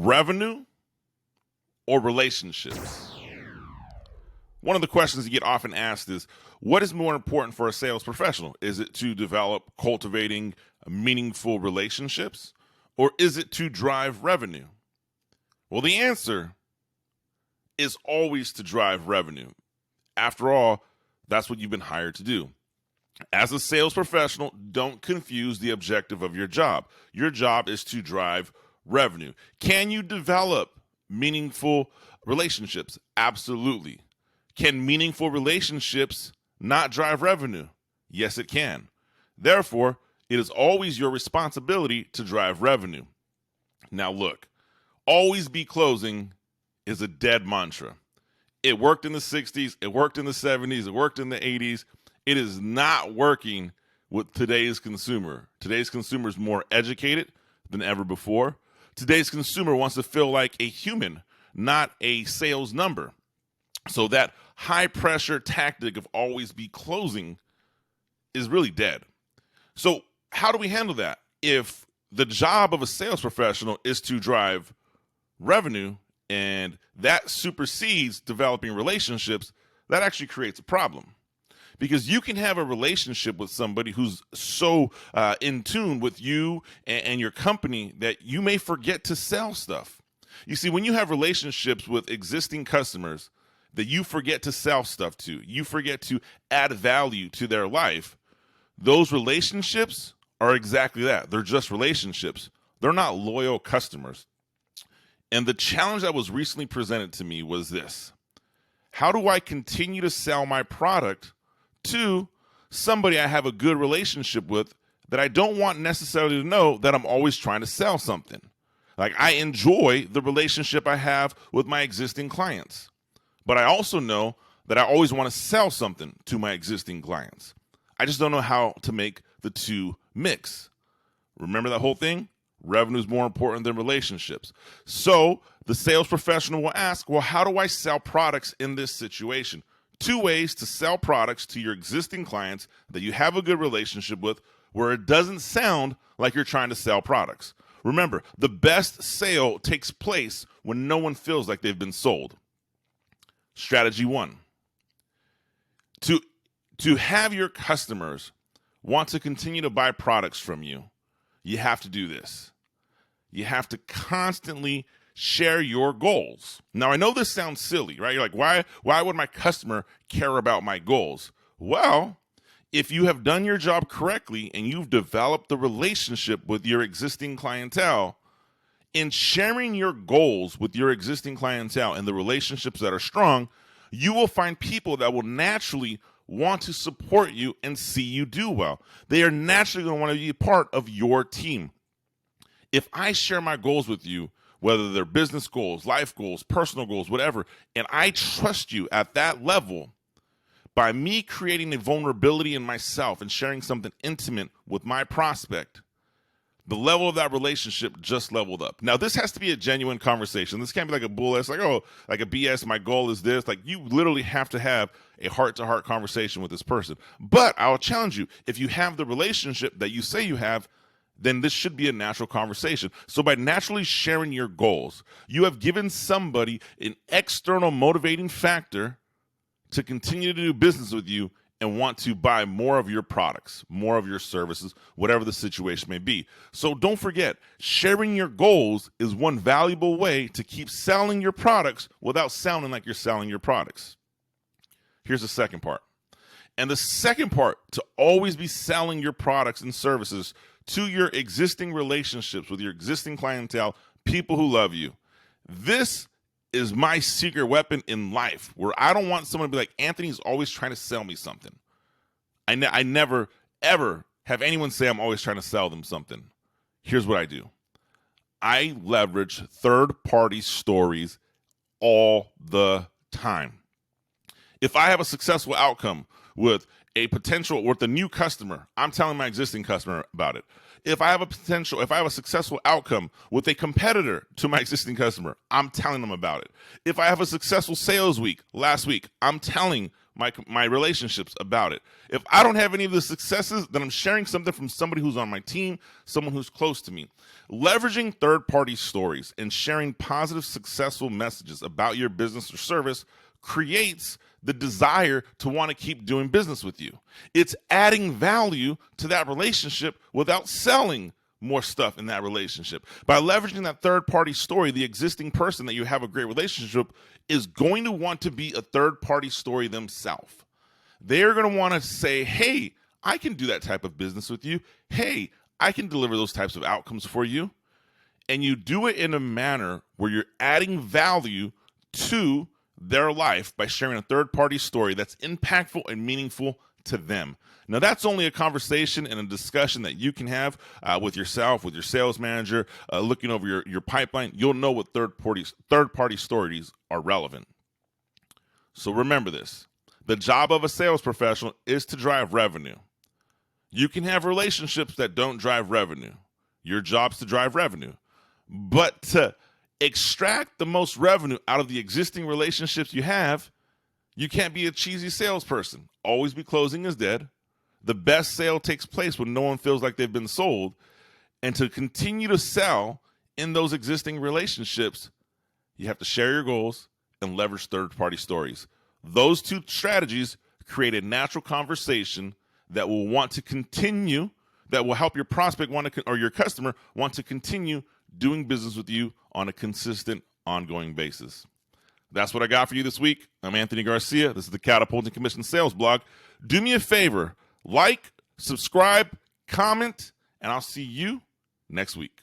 revenue or relationships? One of the questions you get often asked is, what is more important for a sales professional? Is it to develop cultivating meaningful relationships, or is it to drive revenue? Well, the answer is always to drive revenue. After all, that's what you've been hired to do. As a sales professional, don't confuse the objective of your job. Your job is to drive revenue. Can you develop meaningful relationships? Absolutely. Can meaningful relationships not drive revenue? Yes, it can. Therefore, it is always your responsibility to drive revenue. Now look, always be closing is a dead mantra. It worked in the 60s, it worked in the 70s, it worked in the 80s. It is not working with today's consumer. Today's consumer is more educated than ever before. Today's consumer wants to feel like a human, not a sales number. So that high pressure tactic of always be closing is really dead. So how do we handle that? If the job of a sales professional is to drive revenue and that supersedes developing relationships, that actually creates a problem. Because you can have a relationship with somebody who's so in tune with you and your company that you may forget to sell stuff. You see, when you have relationships with existing customers that you forget to sell stuff to, you forget to add value to their life, those relationships are exactly that. They're just relationships. They're not loyal customers. And the challenge that was recently presented to me was this: how do I continue to sell my product to somebody I have a good relationship with that I don't want necessarily to know that I'm always trying to sell something? Like, I enjoy the relationship I have with my existing clients, but I also know that I always want to sell something to my existing clients. I just don't know how to make the two mix. Remember that whole thing? Revenue is more important than relationships. So the sales professional will ask, well, how do I sell products in this situation? Two ways to sell products to your existing clients that you have a good relationship with, where it doesn't sound like you're trying to sell products. Remember, the best sale takes place when no one feels like they've been sold. Strategy one: to have your customers want to continue to buy products from you, you have to do this. You have to constantly share your goals. Now, I know this sounds silly, right? You're like, why would my customer care about my goals? Well, if you have done your job correctly and you've developed the relationship with your existing clientele, in sharing your goals with your existing clientele and the relationships that are strong, you will find people that will naturally want to support you and see you do well. They are naturally going to want to be a part of your team. If I share my goals with you, whether they're business goals, life goals, personal goals, whatever, and I trust you at that level, by me creating a vulnerability in myself and sharing something intimate with my prospect, the level of that relationship just leveled up. Now, this has to be a genuine conversation. This can't be like a bull ass, like, oh, like a BS, my goal is this. Like, you literally have to have a heart-to-heart conversation with this person. But I'll challenge you, if you have the relationship that you say you have, then this should be a natural conversation. So by naturally sharing your goals, you have given somebody an external motivating factor to continue to do business with you and want to buy more of your products, more of your services, whatever the situation may be. So don't forget, sharing your goals is one valuable way to keep selling your products without sounding like you're selling your products. Here's the second part. And the second part, to always be selling your products and services to your existing relationships with your existing clientele, people who love you. This is my secret weapon in life, where I don't want someone to be like, Anthony's always trying to sell me something. I never, ever have anyone say I'm always trying to sell them something. Here's what I do. I leverage third-party stories all the time. If I have a successful outcome with a new customer, I'm telling my existing customer about it. If I have a successful outcome with a competitor to my existing customer, I'm telling them about it. If I have a successful sales week last week, I'm telling my relationships about it. If I don't have any of the successes, then I'm sharing something from somebody who's on my team, someone who's close to me. Leveraging third-party stories and sharing positive, successful messages about your business or service creates the desire to want to keep doing business with you. It's adding value to that relationship without selling more stuff in that relationship. By leveraging that third-party story, the existing person that you have a great relationship is going to want to be a third-party story themselves. They're going to want to say, hey, I can do that type of business with you. Hey, I can deliver those types of outcomes for you. And you do it in a manner where you're adding value to their life by sharing a third-party story that's impactful and meaningful to them. Now, that's only a conversation and a discussion that you can have with yourself, with your sales manager, looking over your pipeline. You'll know what third-party stories are relevant. So remember this. The job of a sales professional is to drive revenue. You can have relationships that don't drive revenue. Your job's to drive revenue. But to extract the most revenue out of the existing relationships you have, you can't be a cheesy salesperson. Always be closing is dead. The best sale takes place when no one feels like they've been sold. And to continue to sell in those existing relationships, you have to share your goals and leverage third-party stories. Those two strategies create a natural conversation that will want to continue, that will help your prospect or your customer want to continue doing business with you on a consistent, ongoing basis. That's what I got for you this week. I'm Anthony Garcia. This is the Catapulting Commission Sales Blog. Do me a favor, like, subscribe, comment, and I'll see you next week.